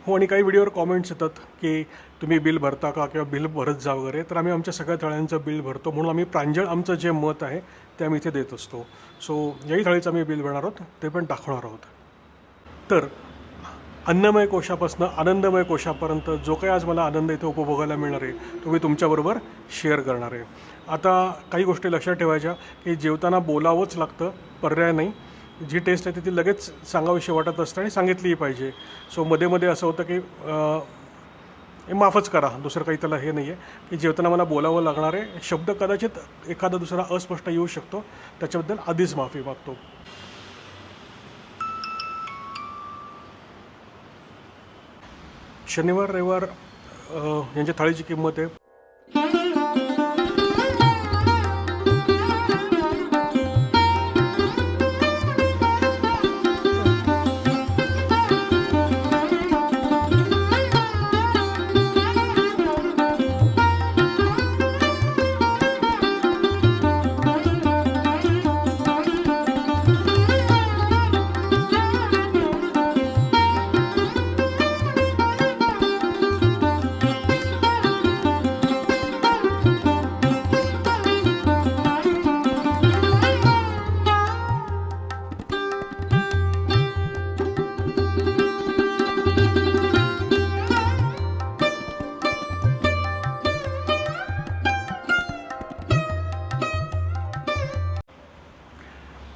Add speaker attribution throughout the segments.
Speaker 1: हो, आणि काही व्हिडिओवर कॉमेंट्स येतात की तुम्ही बिल भरता का किंवा बिल भरत जा वगैरे. तर आम्ही आमच्या सगळ्या थाळ्यांचं बिल भरतो, म्हणून आम्ही प्रांजळ आमचं जे मत आहे ते आम्ही इथे देत असतो. सो याही थाळीचं आम्ही बिल भरणार आहोत, ते पण दाखवणार आहोत. तर अन्नमय कोशापासून आनंदमय कोशापर्यंत जो काही आज मला आनंद इथे उपभोगायला मिळणार आहे तो मी तुमच्याबरोबर शेअर करणार आहे. आता काही गोष्टी लक्षात ठेवायच्या की जेवताना बोलावंच लागतं, पर्याय नाही. जी टेस्ट आहे ती लगेच सांगावीशी वाटत असते आणि सांगितलीही पाहिजे. सो मध्ये मध्ये असं होतं की हे माफच करा, दुसरं काही त्याला हे नाही आहे की जेवताना मला बोलावं लागणार आहे. शब्द कदाचित एखादा दुसरा अस्पष्ट येऊ शकतो, त्याच्याबद्दल आधीच माफी मागतो. शनिवार रविवार यांच्या थाळीची किंमत आहे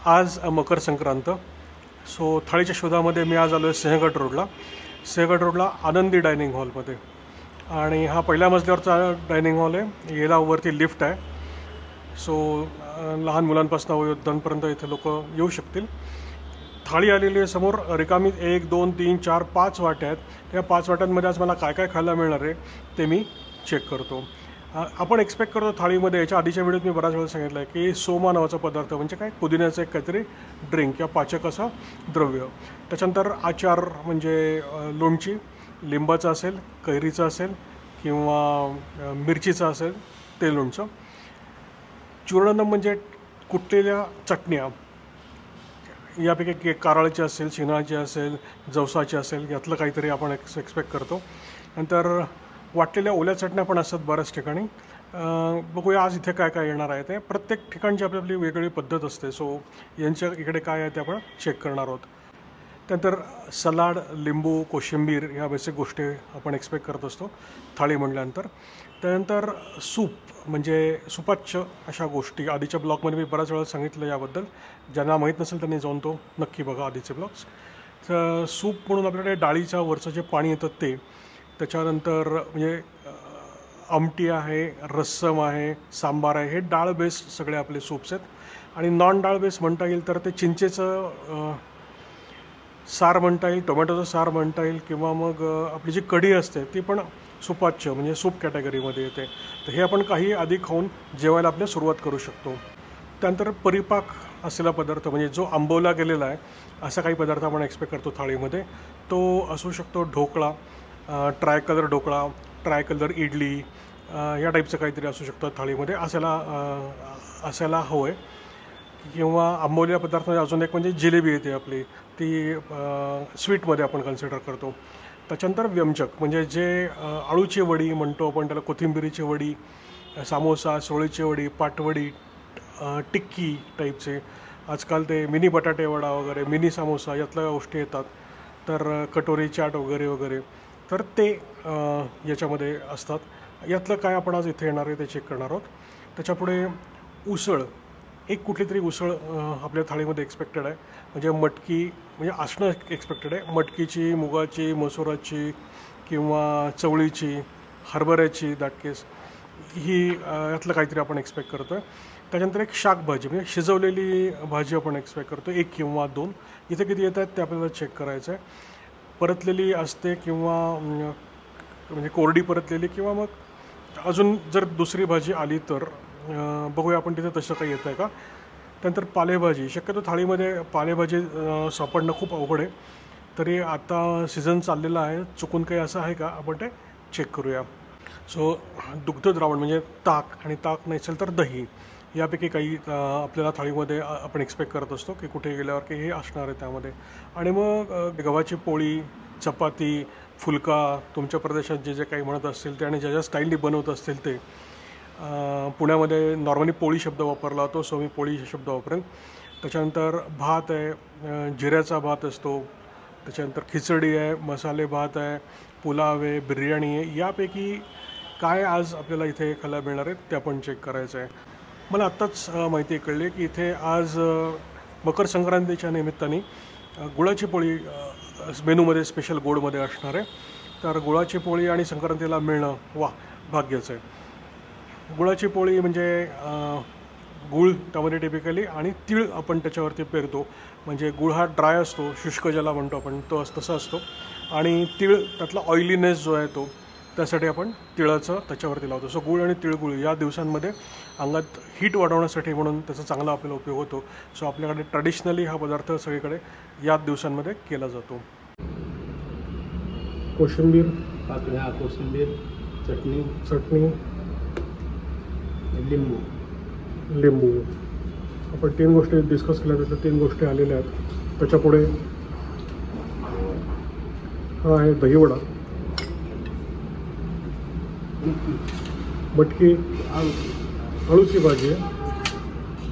Speaker 1: आज मकर संक्रांत. सो थाळीच्या शोधामध्ये मी आज आलो आहे सिंहगड रोडला. सिंहगड रोडला आनंदी डायनिंग हॉलमध्ये, आणि हा पहिल्या मजल्यावरचा डायनिंग हॉल आहे. याला वरती लिफ्ट आहे. सो लहान मुलांपासून वयोवृद्धांपर्यंत इथे लोक येऊ शकतील. थाळी आलेली आहे समोर. रिकामी 1 2 3 4 5 वाट्या आहेत. त्या 5 वाट्यांमध्ये आज मला काय काय खायला मिळणार आहे ते मी चेक करतो. आपण एक्सपेक्ट करतो थाळीमध्ये, याच्या आधीच्या व्हिडिओत मी बऱ्याच वेळा सांगितलं आहे की सोमा नावाचा पदार्थ म्हणजे काय, पुदिन्याचं एक काहीतरी ड्रिंक किंवा पाचक असं द्रव्य. त्याच्यानंतर आचार म्हणजे लोणची, लिंबाचं असेल, कैरीचं असेल किंवा मिरचीचं असेल ते लोणचं. चूर्णनम म्हणजे कुटलेल्या चटण्या, यापैकी कारळची असेल, शेंगदाण्याची असेल, जवसाची असेल, यातलं काहीतरी आपण एक्सपेक्ट करतो. नंतर वाटलेल्या ओल्या चटण्या पण असतात बऱ्याच ठिकाणी. बघूया आज इथे काय काय येणार आहे ते. प्रत्येक ठिकाणची आपली आपली वेगळी पद्धत असते. सो यांच्या इकडे काय आहे ते आपण चेक करणार आहोत. त्यानंतर सलाड, लिंबू, कोशिंबीर ह्या बेसिक गोष्टी आपण एक्सपेक्ट करत असतो थाळी म्हटल्यानंतर. त्यानंतर सूप म्हणजे सुपाच्य अशा गोष्टी. आधीच्या ब्लॉगमध्ये मी बऱ्याच वेळा सांगितलं याबद्दल. ज्यांना माहीत नसेल त्यांनी जाऊन तो नक्की बघा आधीचे ब्लॉग्स. तर सूप म्हणून आपल्याकडे डाळीच्या वरचं जे पाणी येतं ते. त्याच्यानंतर म्हणजे आमटी आहे, रस्सम आहे, सांबार आहे. हे डाळ बेस्ड सगळे आपले सूप्स आहेत. आणि नॉन डाळ बेस्ड म्हणता येईल तर ते चिंचेचं सार म्हणता येईल, टोमॅटोचं सार म्हणता येईल, किंवा मग आपली जी कढी असते ती पण सुपाच्य म्हणजे सूप कॅटेगरीमध्ये येते. तर हे आपण काही आधी खाऊन जेवायला आपल्या सुरुवात करू शकतो. त्यानंतर परिपाक असलेला पदार्थ म्हणजे जो आंबवला गेलेला आहे असा काही पदार्थ आपण एक्सपेक्ट करतो थाळीमध्ये. तो असू शकतो dhokla, try colour dhokla, try colour idli, या टाईपचं काहीतरी असू शकतं थाळीमध्ये असायला हवं आहे. किंवा आंबवलेल्या पदार्थामध्ये अजून एक म्हणजे जिलेबी येते आपली, ती स्वीटमध्ये आपण कन्सिडर करतो. त्याच्यानंतर व्यंजक म्हणजे जे आळूची वडी म्हणतो आपण त्याला, कोथिंबिरीची वडी, सामोसा, सोळीची वडी, पाटवडी, टिक्की टाईपचे. आजकाल ते मिनी बटाटे वडा वगैरे, मिनी सामोसा यातल्या गोष्टी येतात. तर कटोरी चाट वगैरे वगैरे, तर ते याच्यामध्ये असतात. यातलं काय आपण आज इथे येणार आहे ते चेक करणार आहोत. त्याच्यापुढे उसळ, एक कुठली तरी उसळ आपल्या थाळीमध्ये एक्सपेक्टेड आहे. म्हणजे मटकी म्हणजे असणं एक्सपेक्टेड आहे. मटकीची, मुगाची, मसुराची किंवा चवळीची, हरभऱ्याची, दॅट केस ही यातलं काहीतरी आपण एक्सपेक्ट करतो आहे. त्याच्यानंतर एक शाकभाजी म्हणजे शिजवलेली भाजी आपण एक्सपेक्ट करतो, 1 किंवा 2. इथे किती येत आहेत ते आपल्याला चेक करायचं आहे. परतलेली असते किंवा म्हणजे कोरडी परतलेली, किंवा मग अजून जर दुसरी भाजी आली तर बघूया आपण तिथे तसं काही येतं आहे का. त्यानंतर पालेभाजी, शक्यतो थाळीमध्ये पालेभाजी सापडणं खूप अवघड आहे. तरी आता सीझन चाललेला आहे, चुकून काही असं आहे का आपण ते चेक करूया. सो दुग्धद्रावण म्हणजे ताक, आणि ताक नसेल तर दही, यापैकी काही आपल्याला थाळीमध्ये आपण एक्सपेक्ट करत असतो की कुठे गेल्यावर की हे असणार आहे त्यामध्ये. आणि मग गव्हाची पोळी, चपाती, फुलका, तुमच्या प्रदेशात जे जे काही म्हणत असतील ते आणि ज्या ज्या स्टाईलनी बनवत असतील ते. पुण्यामध्ये नॉर्मली पोळी शब्द वापरला जातो, सो मी पोळी शब्द वापरेन. त्याच्यानंतर भात आहे, जिऱ्याचा भात असतो. त्याच्यानंतर खिचडी आहे, मसाले भात आहे, पुलाव आहे, बिर्याणी आहे. यापैकी काय आज आपल्याला इथे खायला मिळणार आहे ते आपण चेक करायचं आहे. मला आत्ताच माहिती कळली की इथे आज मकर संक्रांतीच्या निमित्ताने गुळाची पोळी मेनूमध्ये स्पेशल गोडमध्ये असणार आहे. तर गुळाची पोळी आणि संक्रांतीला मिळणं वा भाग्याचं आहे. गुळाची पोळी म्हणजे गूळ त्यामध्ये टिपिकली आणि तीळ आपण त्याच्यावरती पेरतो. म्हणजे गूळ हा ड्राय असतो, शुष्क ज्याला म्हणतो आपण, तो तसा असतो. आणि तीळ त्यातला ऑइलीनेस जो आहे तो त्यासाठी आपण तिळाचं त्याच्यावरती लावतो. सो गूळ आणि तिळगुळ या दिवसांमध्ये अंगात हीट वाढवण्यासाठी म्हणून त्याचा चांगला आपल्याला उपयोग होतो. सो आपल्याकडे ट्रॅडिशनली हा पदार्थ सगळीकडे याच दिवसांमध्ये केला जातो. कोशिंबीर,
Speaker 2: काकड्या, कोशिंबीर, चटणी,
Speaker 1: चटणी,
Speaker 2: लिंबू.
Speaker 1: लिंबू. आपण 3 गोष्टी डिस्कस केल्या, त्यातल्या 3 गोष्टी आलेल्या आहेत. त्याच्यापुढे हा आहे दहीवडा, मटकी, अळूची भाजी आहे,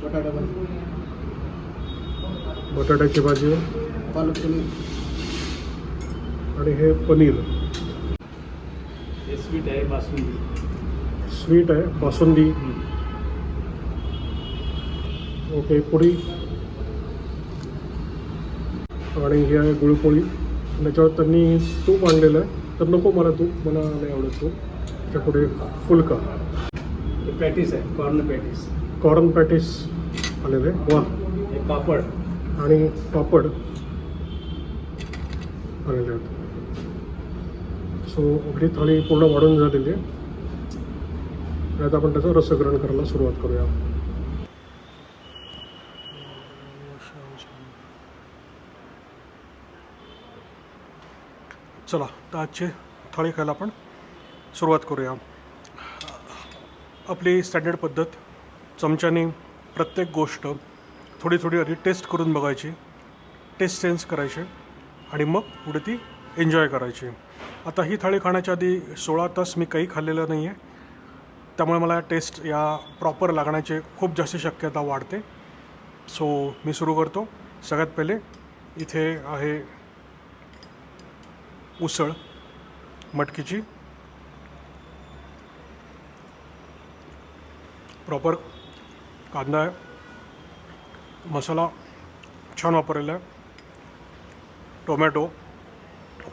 Speaker 2: बटाटा भाजी,
Speaker 1: बटाट्याची भाजी आहे
Speaker 2: पालक पनीर.
Speaker 1: आणि हे पनीर.
Speaker 2: हे स्वीट आहे, बासुंदी.
Speaker 1: स्वीट आहे, बासुंदी. ओके, पुरी. आणि ही आहे गुळपोळी. त्याच्यावर त्यांनी तूप आणलेलं आहे, तर नको मला तूप, मला नाही आवडत तूप. त्याच्यापुढे फुलका,
Speaker 2: हे पॅटीस आहे, कॉर्न पॅटीस.
Speaker 1: कॉर्न पॅटीस आलेले. वा.
Speaker 2: हे पापड
Speaker 1: आणि पापड आलेले आहेत. सो आपली थाळी पूर्ण वाढून झालेली आहे. आता आपण त्याचं रसग्रहण करायला सुरुवात करूया. चला, तर आजची थाळी खायला आपण सुरुवात करूया. आपली स्टँडर्ड पद्धत, चमच्याने प्रत्येक गोष्ट थोडी थोडी आधी टेस्ट करून बघायची, टेस्ट सेन्स करायचे आणि मग पुढे ती एन्जॉय करायची. आता ही थाळी खाण्याच्या आधी 16 तास मी काही खाल्लेलं नाही आहे, त्यामुळे मला टेस्ट या प्रॉपर लागण्याची खूप जास्त शक्यता वाढते. सो मी सुरू करतो. सगळ्यात पहिले इथे आहे उसळ मटकीची, प्रॉपर कांदा आहे, मसाला छान वापरलेला आहे, टोमॅटो,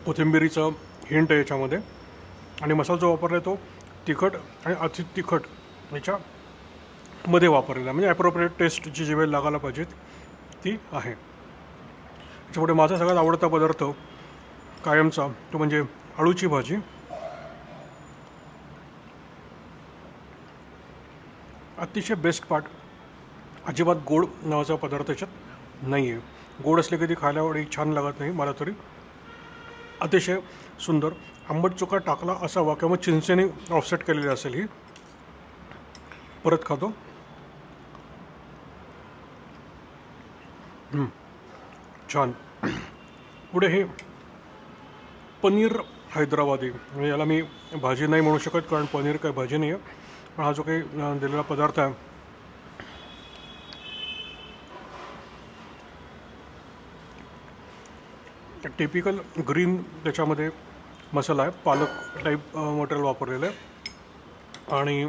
Speaker 1: कोथिंबिरीचं हिंट आहे याच्यामध्ये. आणि मसाला जो वापरला आहे तो तिखट आणि अति तिखट याच्यामध्ये वापरलेला आहे, म्हणजे ॲप्रोप्रिएट टेस्ट जी जी वेळ लागायला पाहिजे ती आहे. याच्यापुढे माझा सगळ्यात आवडता पदार्थ कायमचा तो म्हणजे अळूची भाजी. अतिशय बेस्ट पार्ट, अजिबात गोड नावाचा पदार्थ याच्यात नाही आहे. गोड असले की ती खायला एवढी छान लागत नाही मला तरी. अतिशय सुंदर. आंबट चुका टाकला असावा किंवा चिंचेने ऑफसेट केलेली असेल ही. परत खातो. छान. पुढे हे पनीर हैदराबादी, म्हणजे याला मी भाजी नाही म्हणू शकत कारण पनीर काही भाजी नाही आहे, पण हा जो काही दिलेला पदार्थ आहे टिपिकल ग्रीन त्याच्यामध्ये मसाला आहे, पालक टाईप मटेरियल वापरलेलं आहे. आणि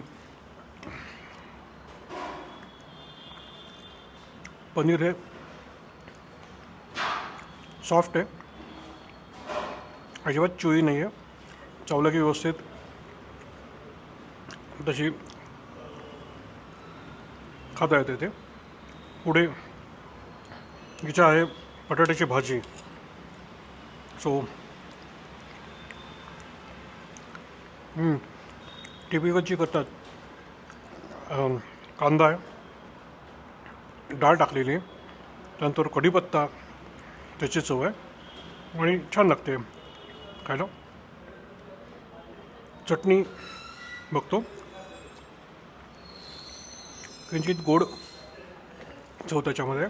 Speaker 1: पनीर हे सॉफ्ट आहे, अजिबात चुई नाही आहे, चावलं की व्यवस्थित तशी खाता येते ते. पुढे हिच्या आहे बटाट्याची भाजी. सो टिपिकलची करतात. कांदा आहे, डाळ टाकलेली आहे, त्यानंतर कढीपत्ता, त्याची चव आहे आणि छान लागते खायला. चटणी बघतो, किंचित गोड चव त्याच्यामध्ये,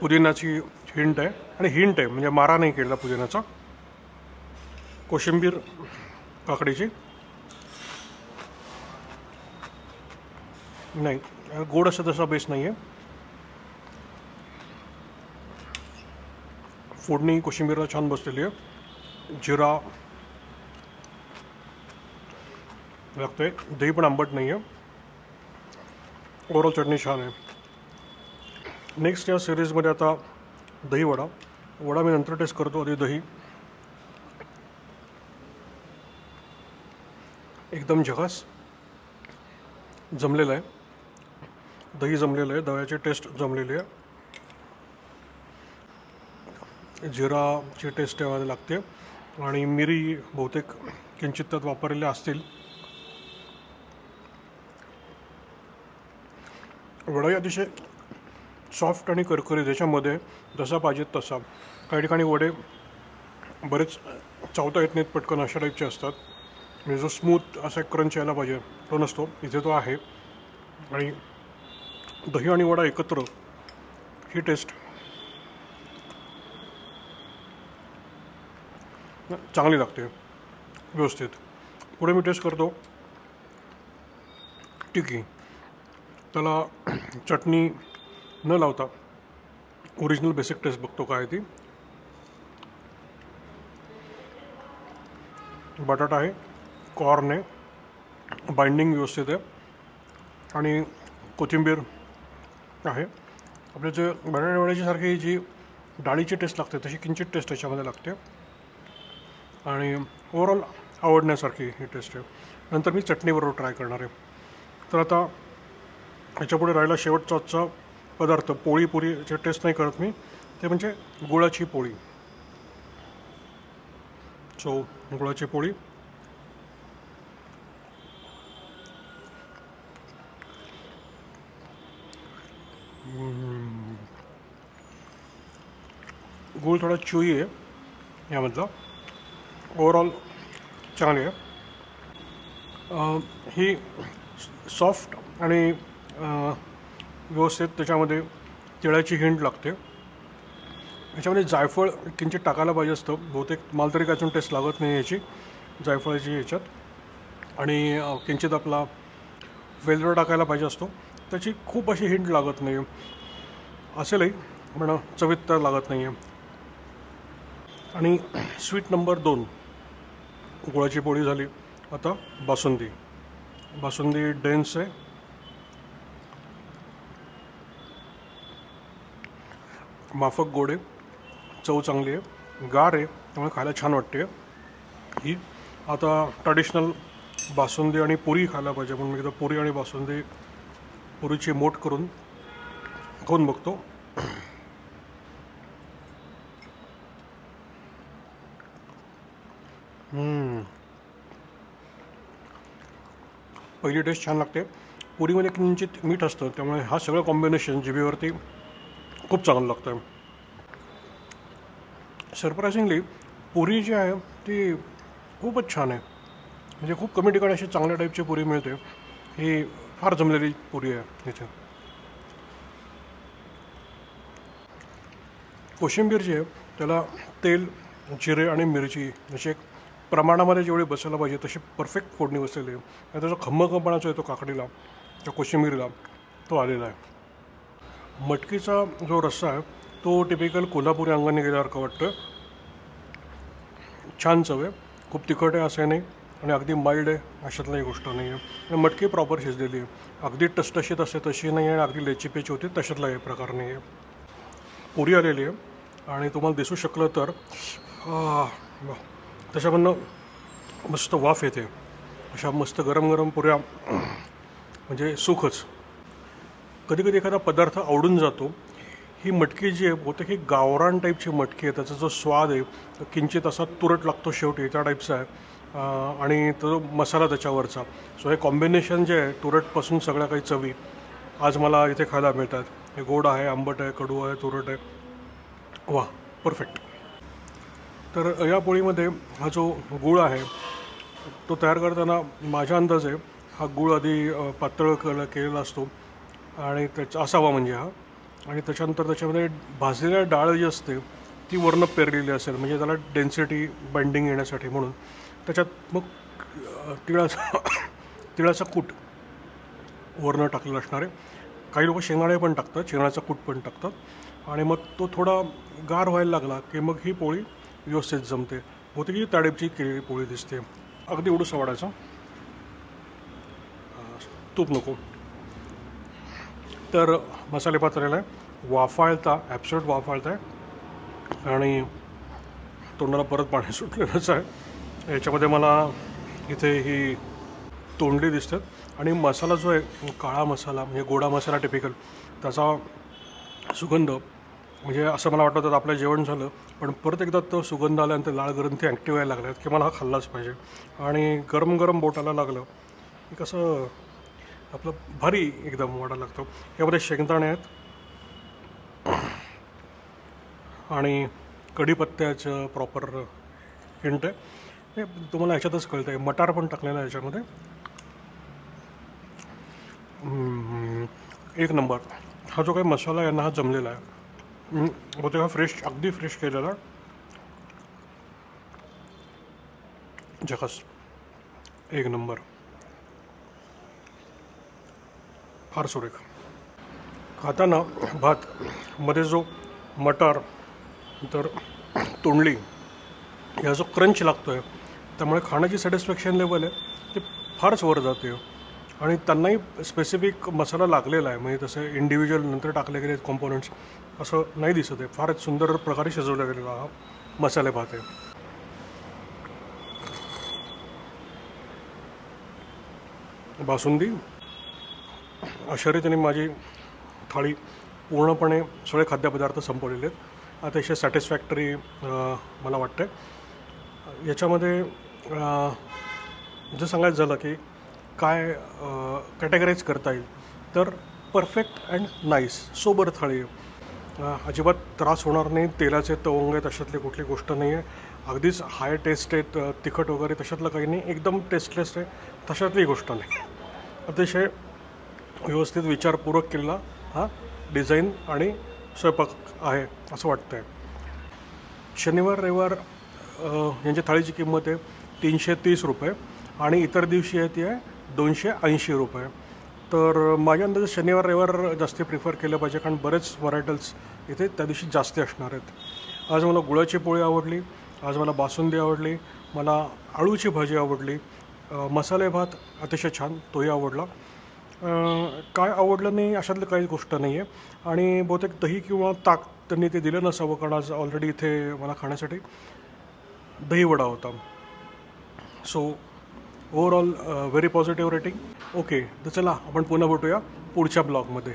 Speaker 1: पुदिनाची हिंट आहे आणि हिंट आहे म्हणजे मारा नाही केलेला पुदिनाचा. कोशिंबीर काकडीची नाही, गोड असं तसा बेस नाही आहे. फोडणी कोशिंबीरला छान बसलेली आहे. जिरा लागतोय. दही पण आंबट नाही आहे. ओव्हरऑल चटणी छान आहे. नेक्स्ट या सिरीजमध्ये आता दही वडा. वडा मी नंतर टेस्ट करतो, आधी दही. एकदम झकास जमलेलं आहे. दही जमलेलं आहे, दह्याची टेस्ट जमलेली आहे. जिराची टेस्ट यामध्ये लागते आणि मिरी बहुतेक किंचित त्यात वापरलेल्या असतील. वडाही अतिशय सॉफ्ट आणि करकरीत, त्याच्यामध्ये जसा पाहिजे तसा. काही ठिकाणी वडे बरेच चावता येत नाहीत पटकन, अशा टाईपचे असतात. म्हणजे जो स्मूथ असा क्रंच यायला पाहिजे तो नसतो, इथे तो आहे. आणि दही आणि वडा एकत्र ही टेस्ट चांगली लागते व्यवस्थित. पुढे मी टेस्ट करतो टिकी. त्याला चटणी न लावता ओरिजिनल बेसिक टेस्ट बघतो काय ती. बटाटा आहे, कॉर्न आहे, बाइंडिंग व्यवस्थित आहे आणि कोथिंबीर आहे. आपल्या जे बटाटा वड्याची सारखी जी डाळीची टेस्ट लागते तशी किंचित टेस्ट त्याच्यामध्ये लागते आणि ओव्हरऑल आवडण्यासारखी ही टेस्ट आहे. नंतर मी चटणीबरोबर ट्राय करणार आहे. तर आता ह्याच्यापुढे राहिला शेवटचा पदार्थ, पोळी. पुरीची टेस्ट नाही करत मी, ते म्हणजे गुळाची पोळी. सो गुळाची पोळी. गूळ थोडा च्युई आहे यामधला. ओव्हरऑल चांगली आहे. ही सॉफ्ट आणि व्यवस्थित त्याच्यामध्ये तिळाची हिंट लागते. याच्यामध्ये जायफळ किंचित टाकायला पाहिजे असतं, बहुतेक मला तरी अजून टेस्ट लागत नाही याची जायफळाची याच्यात. आणि किंचित आपला वेलदोडा टाकायला पाहिजे असतो, त्याची खूप अशी हिंट लागत नाही. असेलही पण चवीत तर लागत नाही आहे. आणि स्वीट नंबर 2 गुळाची पोळी झाली. आता बासुंदी. बासुंदी डेन्स आहे, माफक गोड आहे, चव चांगली आहे, गार आहे, त्यामुळे खायला छान वाटते ही. आता ट्रॅडिशनल बासुंदी आणि पुरी खायला पाहिजे म्हणून मी एकदा पुरी आणि बासुंदी, पुरीची मोठ करून खाऊन बघतो. पहिली टेस्ट छान लागते. पुरीमध्ये किंचित मीठ असतं, त्यामुळे हा सगळं कॉम्बिनेशन जिभेवरती खूप चांगलं लागतं. सरप्रायझिंगली पुरी जी आहे ती खूपच छान आहे. म्हणजे खूप कमी ठिकाणी अशी चांगल्या टाईपची पुरी मिळते. ही फार जमलेली पुरी आहे इथे. कोशिंबीर जी आहे त्याला तेल, जिरे आणि मिरची अशी एक प्रमाणामध्ये जेवढी बसायला पाहिजे तशी परफेक्ट फोडणी बसलेली आहे. आणि त्याचा खमंगपणा जो येतो काकडीला, त्या कोशिंबीरीला, तो आलेला आहे. मटकीचा जो रस्सा आहे तो टिपिकल कोल्हापुरी अंगाने गेल्यासारखं वाटतं. छान चव आहे, खूप तिखट आहे असं नाही आणि अगदी माइल्ड आहे अशातलाही गोष्ट नाही आहे. आणि मटकी प्रॉपर शिजलेली आहे, अगदी टसटशीत असते तशी नाही आहे आणि अगदी लेचीपेची होती तशातलाही प्रकार नाही आहे. पुरी आलेली आहे आणि तुम्हाला दिसू शकलं तर त्याच्यामधनं मस्त वाफ येते. अशा मस्त गरम गरम पुऱ्या म्हणजे सुखच. कधी कधी एखादा पदार्थ आवडून जातो. ही मटकी जी आहे बहुतेक ही गावरान टाईपची मटकी आहे. त्याचा जो स्वाद आहे तो किंचित असा तुरट लागतो शेवटी, त्या टाईपचा आहे. आणि तो मसाला त्याच्यावरचा, सो हे कॉम्बिनेशन जे आहे तुरटपासून सगळ्या काही चवी आज मला इथे खायला मिळतात. हे गोड आहे, आंबट आहे, कडू आहे, तुरट आहे. वा, परफेक्ट. तर या पोळीमध्ये हा जो गूळ आहे तो तयार करताना माझ्या अंदाजे हा गूळ आधी पातळ केलेला असतो आणि त्याचा असावा म्हणजे हा. आणि त्याच्यानंतर त्याच्यामध्ये भाजलेल्या डाळ जी असते ती वरनं पेरलेली असेल, म्हणजे त्याला डेन्सिटी बाइंडिंग येण्यासाठी म्हणून. त्याच्यात मग तिळाचा कूट वरनं टाकलेला असणार आहे. काही लोक शेंगदाणे पण टाकतात, शेंगदाण्याचा कूट पण टाकतात. आणि मग तो थोडा गार व्हायला लागला की मग ही पोळी व्यवस्थित जमते. बहुतेक ही ताडेपची केलेली पोळी दिसते. अगदी एवढंसं वाढायचं, तूप नको. तर मसाले भात झालेला आहे, वाफाळता, ॲब्सोल्यूट वाफाळता आहे आणि तोंडाला परत पाणी सुटलेलंच आहे. याच्यामध्ये मला इथे ही तोंडली दिसतात आणि मसाला जो आहे काळा मसाला, म्हणजे गोडा मसाला टिपिकल, त्याचा सुगंध, म्हणजे असं मला वाटतं तर आपलं जेवण झालं, पण परत एकदा तो सुगंध आल्यानंतर लाळ ग्रंथी ॲक्टिव्ह व्हायला लागल्यात की मला हा खाल्लाच पाहिजे. आणि गरम गरम बोटाला लागलं की कसं आपलं भारी एकदम वाटायला लागतं. यामध्ये शेंगदाणे आहेत आणि कढीपत्त्याचं प्रॉपर हिंट आहे. हे तुम्हाला ह्याच्यातच कळतं आहे. मटार पण टाकलेला आहे याच्यामध्ये. एक नंबर. हा जो काही मसाला आहे ना, हा जमलेला आहे. बहुतेक हा फ्रेश, अगदी फ्रेश केलेला. झकास, एक नंबर, फार सुरेख. खाताना भात मध्ये जो मटार तर तोंडली या जो क्रंच लागतो आहे, त्यामुळे खाण्याची सॅटिस्फॅक्शन लेवल आहे ते फारच वर जाते. आणि त्यांनाही स्पेसिफिक मसाला लागलेला आहे, म्हणजे तसे इंडिव्हिज्युअल नंतर टाकले गेले कॉम्पोनंट्स असं नाही दिसत आहे. फारच सुंदर प्रकारे शिजवला गेलेला हा मसाले भात आहे. बासुंदी. अशा रीतीने माझी थाळी पूर्णपणे सगळे खाद्यपदार्थ संपवलेले आहेत. अतिशय सॅटिस्फॅक्टरी मला वाटतं. याच्यामध्ये जर सांगायचं झालं की काय कॅटेगराईज करता येईल तर परफेक्ट अँड नाईस, सोबर थाळी आहे. अजिबात त्रास होणार नाही. तेलाचे तवंग आहेत अशातली कुठली गोष्ट नाही आहे. अगदीच हाय टेस्ट आहेत, तिखट वगैरे तशातलं काही नाही. एकदम टेस्टलेस आहे तशातली गोष्ट नाही. अतिशय व्यवस्थित विचारपूर्वक केलेला हा डिझाईन आणि स्वयंपाक आहे असं वाटतं आहे. शनिवार रविवार यांच्या थाळीची किंमत आहे 330 रुपये आणि इतर दिवशी आहे ती आहे 280 रुपये. तर माझ्या अंदाजे शनिवार रविवार जास्त प्रिफर केलं पाहिजे, कारण बरेच व्हरायटल्स इथे त्या दिवशी जास्त असणार आहेत. आज मला गुळाची पोळी आवडली, आज मला बासुंदी आवडली, मला आळूची भाजी आवडली, मसाले भात अतिशय छान, तोही आवडला. काय आवडलं नाही अशातलं काही गोष्ट नाही आहे. आणि बहुतेक दही किंवा ताक त्यांनी ते दिलं नसावं, कारण आज ऑलरेडी इथे मला खाण्यासाठी दहीवडा होता. So overall very positive rating. Okay, तर चला आपण पुन्हा भेटूया पुढच्या ब्लॉगमध्ये.